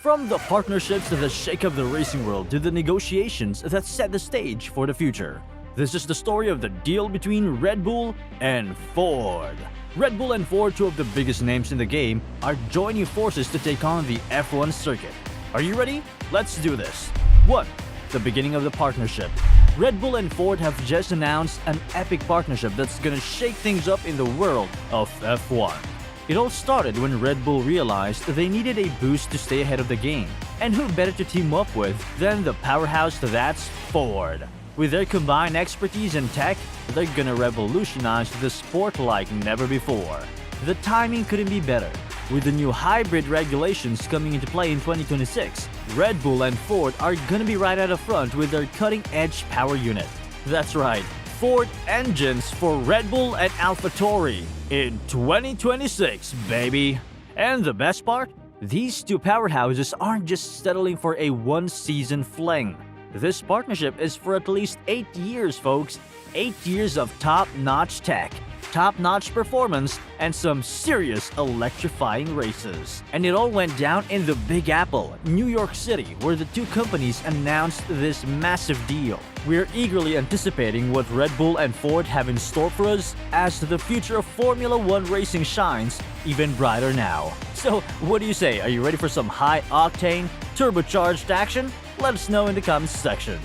From the partnerships that shake up the racing world to the negotiations that set the stage for the future. This is the story of the deal between Red Bull and Ford. Red Bull and Ford, two of the biggest names in the game, are joining forces to take on the F1 circuit. Are you ready? Let's do this. 1. The beginning of the partnership. Red Bull and Ford have just announced an epic partnership that's gonna shake things up in the world of F1. It all started when Red Bull realized they needed a boost to stay ahead of the game. And who better to team up with than the powerhouse that's Ford? With their combined expertise and tech, they're gonna revolutionize the sport like never before. The timing couldn't be better. With the new hybrid regulations coming into play in 2026, Red Bull and Ford are gonna be right at the front with their cutting-edge power unit. That's right, Ford engines for Red Bull and AlphaTauri in 2026, baby! And the best part? These two powerhouses aren't just settling for a one-season fling. This partnership is for at least 8 years, folks. 8 years of top-notch tech, top-notch performance, and some serious electrifying races. And it all went down in the Big Apple, New York City, where the two companies announced this massive deal. We're eagerly anticipating what Red Bull and Ford have in store for us as the future of Formula One racing shines even brighter now. So, what do you say? Are you ready for some high-octane, turbocharged action? Let us know in the comments section.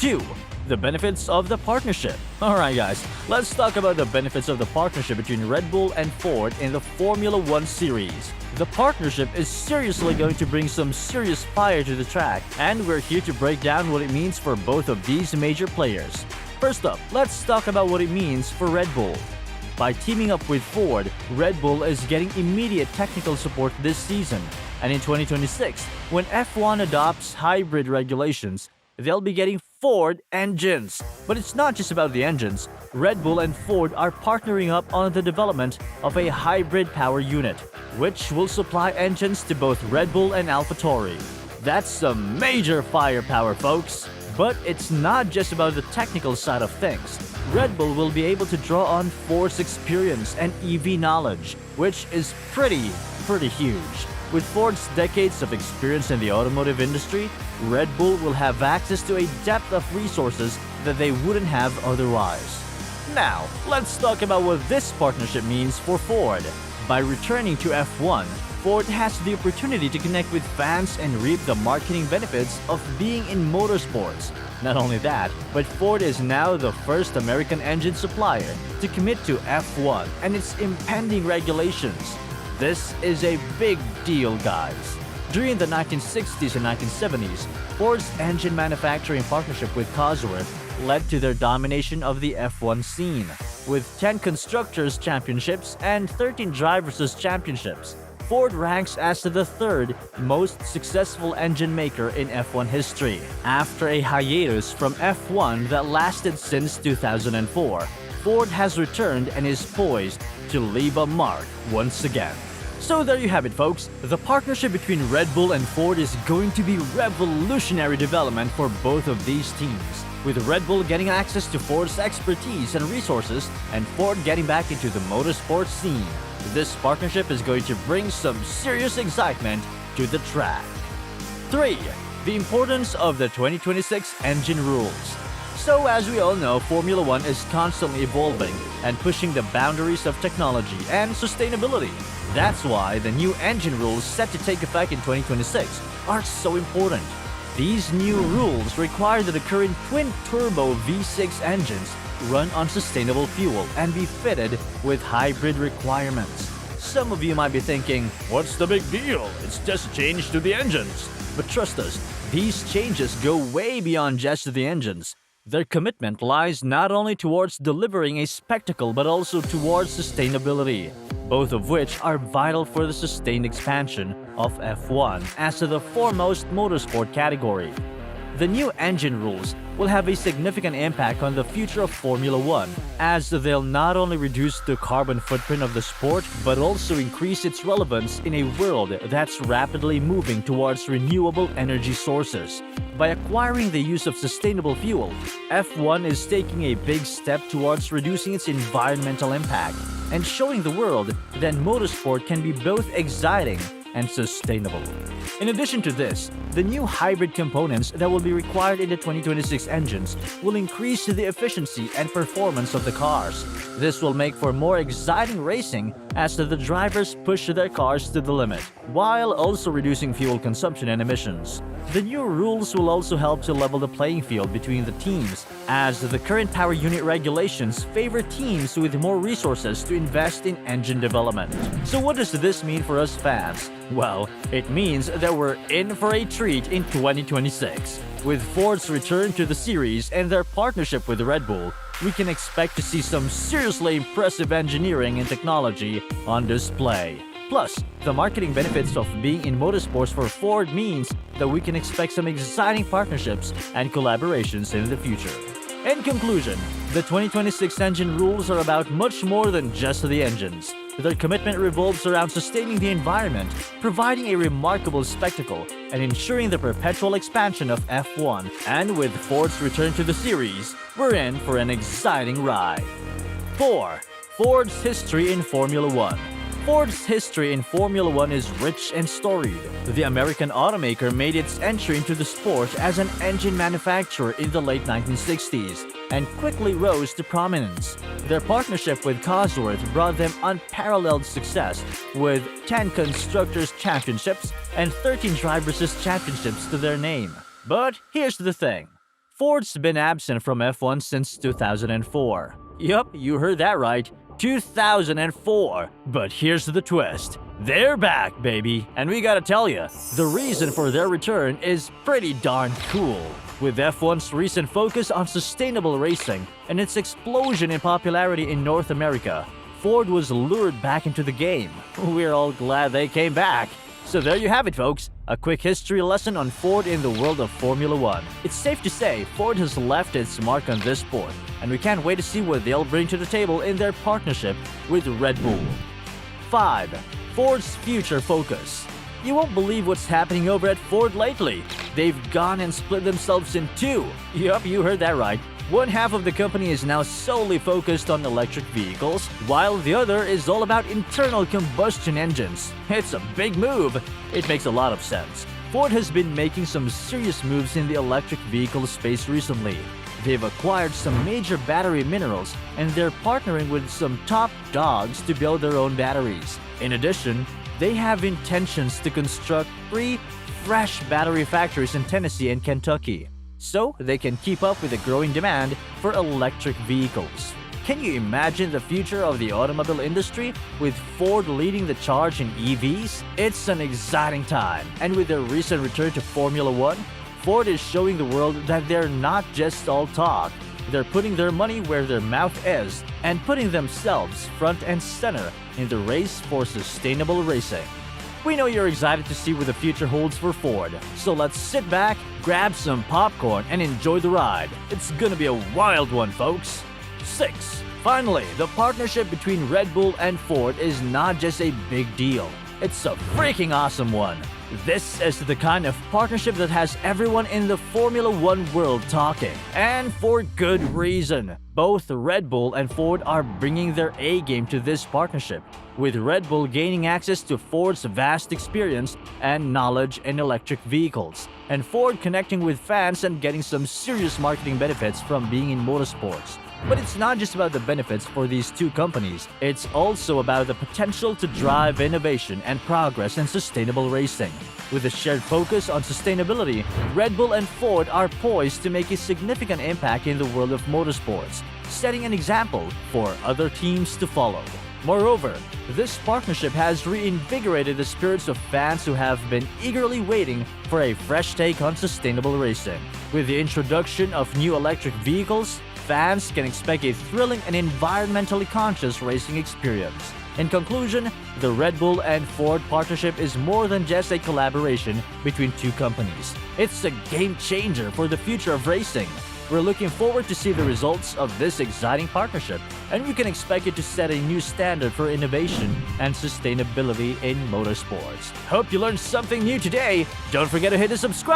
2. The benefits of the partnership. Alright guys, let's talk about the benefits of the partnership between Red Bull and Ford in the Formula One series. The partnership is seriously going to bring some serious fire to the track, and we're here to break down what it means for both of these major players. First up, let's talk about what it means for Red Bull. By teaming up with Ford, Red Bull is getting immediate technical support this season, and in 2026, when F1 adopts hybrid regulations, they'll be getting Ford engines. But it's not just about the engines. Red Bull and Ford are partnering up on the development of a hybrid power unit, which will supply engines to both Red Bull and AlphaTauri. That's some major firepower, folks. But it's not just about the technical side of things. Red Bull will be able to draw on Ford's experience and EV knowledge, which is pretty huge. With Ford's decades of experience in the automotive industry, Red Bull will have access to a depth of resources that they wouldn't have otherwise. Now, let's talk about what this partnership means for Ford. By returning to F1, Ford has the opportunity to connect with fans and reap the marketing benefits of being in motorsports. Not only that, but Ford is now the first American engine supplier to commit to F1 and its impending regulations. This is a big deal, guys. During the 1960s and 1970s, Ford's engine manufacturing partnership with Cosworth led to their domination of the F1 scene. With 10 Constructors' Championships and 13 Drivers' Championships, Ford ranks as the third most successful engine maker in F1 history, after a hiatus from F1 that lasted since 2004. Ford has returned and is poised to leave a mark once again. So there you have it, folks. The partnership between Red Bull and Ford is going to be revolutionary development for both of these teams, with Red Bull getting access to Ford's expertise and resources, and Ford getting back into the motorsport scene. This partnership is going to bring some serious excitement to the track. 3. The importance of the 2026 engine rules. So as we all know, Formula One is constantly evolving and pushing the boundaries of technology and sustainability. That's why the new engine rules set to take effect in 2026 are so important. These new rules require that the current twin-turbo V6 engines run on sustainable fuel and be fitted with hybrid requirements. Some of you might be thinking, what's the big deal? It's just a change to the engines. But trust us, these changes go way beyond just the engines. Their commitment lies not only towards delivering a spectacle but also towards sustainability, both of which are vital for the sustained expansion of F1 as the foremost motorsport category. The new engine rules will have a significant impact on the future of Formula One, as they'll not only reduce the carbon footprint of the sport, but also increase its relevance in a world that's rapidly moving towards renewable energy sources. By acquiring the use of sustainable fuel, F1 is taking a big step towards reducing its environmental impact and showing the world that motorsport can be both exciting and sustainable. In addition to this, the new hybrid components that will be required in the 2026 engines will increase the efficiency and performance of the cars. This will make for more exciting racing as the drivers push their cars to the limit, while also reducing fuel consumption and emissions. The new rules will also help to level the playing field between the teams, as the current power unit regulations favor teams with more resources to invest in engine development. So what does this mean for us fans? Well, it means that we're in for a treat in 2026. With Ford's return to the series and their partnership with Red Bull, we can expect to see some seriously impressive engineering and technology on display. Plus, the marketing benefits of being in motorsports for Ford means that we can expect some exciting partnerships and collaborations in the future. In conclusion, the 2026 engine rules are about much more than just the engines. Their commitment revolves around sustaining the environment, providing a remarkable spectacle, and ensuring the perpetual expansion of F1. And with Ford's return to the series, we're in for an exciting ride. 4. Ford's history in Formula One. Ford's history in Formula One is rich and storied. The American automaker made its entry into the sport as an engine manufacturer in the late 1960s and quickly rose to prominence. Their partnership with Cosworth brought them unparalleled success, with 10 Constructors' Championships and 13 Drivers' Championships to their name. But here's the thing. Ford's been absent from F1 since 2004. Yup, you heard that right. 2004. But here's the twist. They're back, baby. And we gotta tell you, the reason for their return is pretty darn cool. With F1's recent focus on sustainable racing and its explosion in popularity in North America, Ford was lured back into the game. We're all glad they came back. So there you have it, folks. A quick history lesson on Ford in the world of Formula One. It's safe to say Ford has left its mark on this sport, and we can't wait to see what they'll bring to the table in their partnership with Red Bull. 5. Ford's future focus. You won't believe what's happening over at Ford lately. They've gone and split themselves in two. Yup, you heard that right. One half of the company is now solely focused on electric vehicles, while the other is all about internal combustion engines. It's a big move. It makes a lot of sense. Ford has been making some serious moves in the electric vehicle space recently. They've acquired some major battery minerals, and they're partnering with some top dogs to build their own batteries. In addition, they have intentions to construct 3 fresh battery factories in Tennessee and Kentucky, so they can keep up with the growing demand for electric vehicles. Can you imagine the future of the automobile industry with Ford leading the charge in EVs? It's an exciting time, and with their recent return to Formula One, Ford is showing the world that they're not just all talk. They're putting their money where their mouth is and putting themselves front and center in the race for sustainable racing. We know you're excited to see what the future holds for Ford, so let's sit back, grab some popcorn, and enjoy the ride. It's gonna be a wild one, folks. 6. Finally, the partnership between Red Bull and Ford is not just a big deal. It's a freaking awesome one. This is the kind of partnership that has everyone in the Formula One world talking. And for good reason. Both Red Bull and Ford are bringing their A-game to this partnership, with Red Bull gaining access to Ford's vast experience and knowledge in electric vehicles, and Ford connecting with fans and getting some serious marketing benefits from being in motorsports. But it's not just about the benefits for these two companies, it's also about the potential to drive innovation and progress in sustainable racing. With a shared focus on sustainability, Red Bull and Ford are poised to make a significant impact in the world of motorsports, setting an example for other teams to follow. Moreover, this partnership has reinvigorated the spirits of fans who have been eagerly waiting for a fresh take on sustainable racing. With the introduction of new electric vehicles, fans can expect a thrilling and environmentally conscious racing experience. In conclusion, the Red Bull and Ford partnership is more than just a collaboration between two companies. It's a game changer for the future of racing. We're looking forward to see the results of this exciting partnership, and we can expect it to set a new standard for innovation and sustainability in motorsports. Hope you learned something new today. Don't forget to hit the subscribe